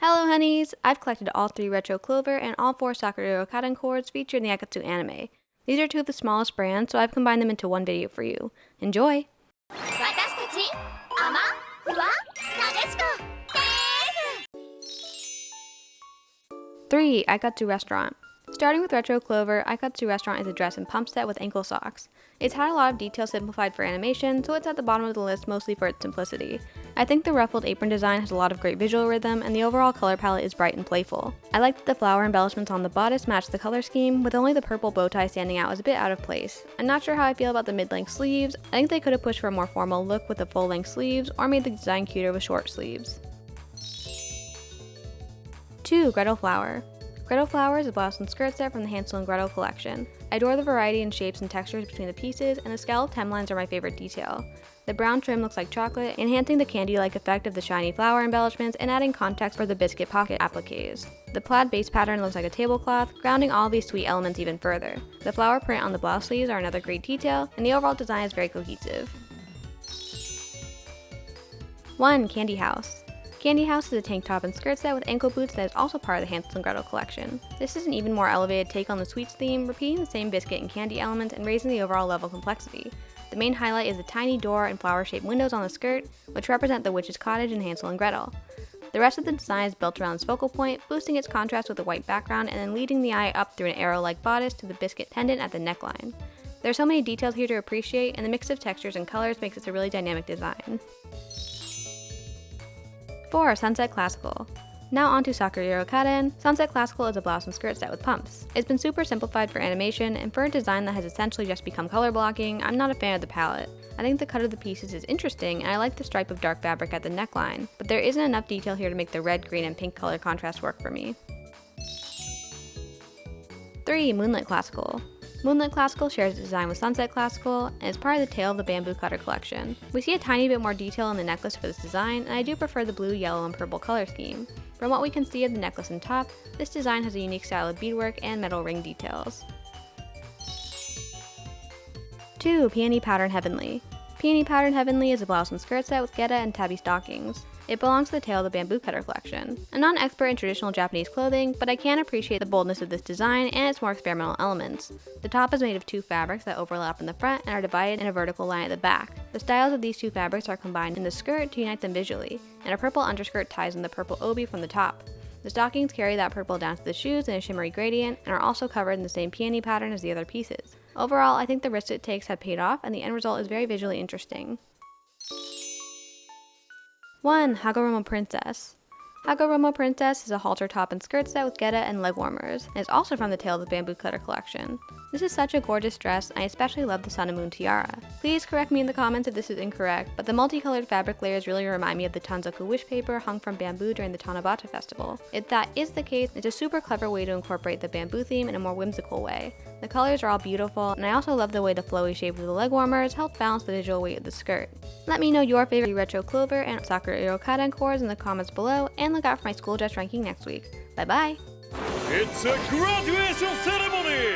Hello honeys! I've collected all 3 Retro Clover and all 4 Sakurairo Kaden coords featured in the Aikatsu anime. These are 2 of the smallest brands, so I've combined them into one video for you. Enjoy! 3. Aikatsu Restaurant. Starting with Retro Clover, Aikatsu Restaurant is a dress and pump set with ankle socks. It's had a lot of detail simplified for animation, so it's at the bottom of the list mostly for its simplicity. I think the ruffled apron design has a lot of great visual rhythm, and the overall color palette is bright and playful. I like that the flower embellishments on the bodice match the color scheme, with only the purple bow tie standing out as a bit out of place. I'm not sure how I feel about the mid-length sleeves. I think they could have pushed for a more formal look with the full-length sleeves, or made the design cuter with short sleeves. 2. Gretel Flower. Gretel Flower is a blouse and skirt set from the Hansel and Gretel collection. I adore the variety in shapes and textures between the pieces, and the scalloped hemlines are my favorite detail. The brown trim looks like chocolate, enhancing the candy-like effect of the shiny flower embellishments and adding context for the biscuit pocket appliques. The plaid base pattern looks like a tablecloth, grounding all these sweet elements even further. The flower print on the blouse sleeves are another great detail, and the overall design is very cohesive. 1. Candy House. Candy House is a tank top and skirt set with ankle boots that is also part of the Hansel and Gretel collection. This is an even more elevated take on the sweets theme, repeating the same biscuit and candy elements and raising the overall level of complexity. The main highlight is the tiny door and flower-shaped windows on the skirt, which represent the witch's cottage in Hansel and Gretel. The rest of the design is built around its focal point, boosting its contrast with the white background and then leading the eye up through an arrow-like bodice to the biscuit pendant at the neckline. There are so many details here to appreciate, and the mix of textures and colors makes this a really dynamic design. 4. Sunset Classical. Now onto Sakurairo Kaden. Sunset Classical is a blouse and skirt set with pumps. It's been super simplified for animation, and for a design that has essentially just become color blocking, I'm not a fan of the palette. I think the cut of the pieces is interesting, and I like the stripe of dark fabric at the neckline, but there isn't enough detail here to make the red, green, and pink color contrast work for me. 3. Moonlight Classical. Moonlight Classical shares its design with Sunset Classical, and is part of the Tale of the Bamboo Cutter collection. We see a tiny bit more detail in the necklace for this design, and I do prefer the blue, yellow, and purple color scheme. From what we can see of the necklace and top, this design has a unique style of beadwork and metal ring details. 2. Peony Pattern Heavenly. Peony Pattern Heavenly is a blouse and skirt set with geta and tabby stockings. It belongs to the Tale of the Bamboo Cutter collection. I'm not an expert in traditional Japanese clothing, but I can appreciate the boldness of this design and its more experimental elements. The top is made of 2 fabrics that overlap in the front and are divided in a vertical line at the back. The styles of these 2 fabrics are combined in the skirt to unite them visually, and a purple underskirt ties in the purple obi from the top. The stockings carry that purple down to the shoes in a shimmery gradient and are also covered in the same peony pattern as the other pieces. Overall, I think the risk it takes have paid off, and the end result is very visually interesting. 1. Hagoromo Princess. Hagoromo Princess is a halter top and skirt set with geta and leg warmers, and is also from the Tale of the Bamboo Cutter collection. This is such a gorgeous dress, and I especially love the sun and moon tiara. Please correct me in the comments if this is incorrect, but the multicolored fabric layers really remind me of the Tanzoku wish paper hung from bamboo during the Tanabata festival. If that is the case, it's a super clever way to incorporate the bamboo theme in a more whimsical way. The colors are all beautiful, and I also love the way the flowy shape of the leg warmers help balance the visual weight of the skirt. Let me know your favorite Retro Clover and Sakurairo Kaden coords in the comments below, and look out for my school dress ranking next week. Bye bye! It's a graduation ceremony!